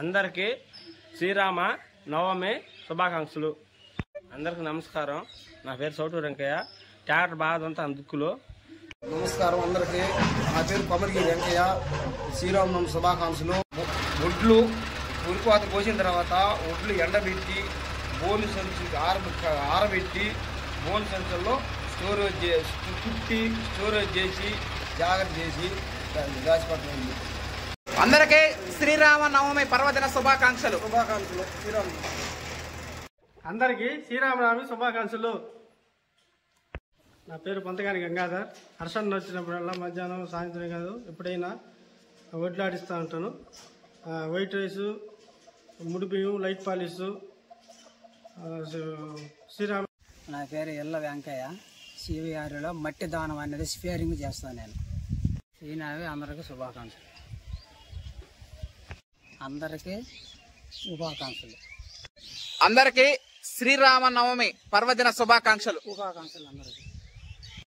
అందరికీ శ్రీరామ నవమి శుభాకాంక్షలు. అందరికీ నమస్కారం. నా పేరు సౌటూరు వెంకయ్య. ట్రాక్టర్ బాధంతా దుక్కులో. నమస్కారం అందరికీ. నా పేరు కొమరిగి వెంకయ్య. శ్రీరామనవమి శుభాకాంక్షలు. ఒడ్లు ఉరిపాత కోసిన తర్వాత ఒడ్లు ఎండబెట్టి బోను సంచి ఆరబెట్టి బోను సంచుల్లో స్టోరేజ్ చేసి జాగ్రత్త చేసి దాచిపెట్టండి. అందరికీ శ్రీరామ నవమి పర్వదిన శుభాకాంక్షలు. అందరికీ శ్రీరామనవమి శుభాకాంక్షలు. నా పేరు పంతగాని గంగాధర్. హర్షణ వచ్చినప్పుడల్లా మధ్యాహ్నం సాయంత్రం కాదు ఎప్పుడైనా వడ్లు ఆడిస్తూ ఉంటాను. వైట్ రైసు, ముడి బియ్యం, లైట్ పాలిష్. శ్రీరామ. నా పేరు ఎల్ల వెంకయ్య. సివిఆర్లో మట్టి దానం అనేది స్పేరింగ్ చేస్తాను నేను. శ్రీనావి అందరికీ శుభాకాంక్షలు. అందరికీ శుభాకాంక్షలు. అందరికీ శ్రీరామ నవమి పర్వదిన శుభాకాంక్షలు. అందరికీ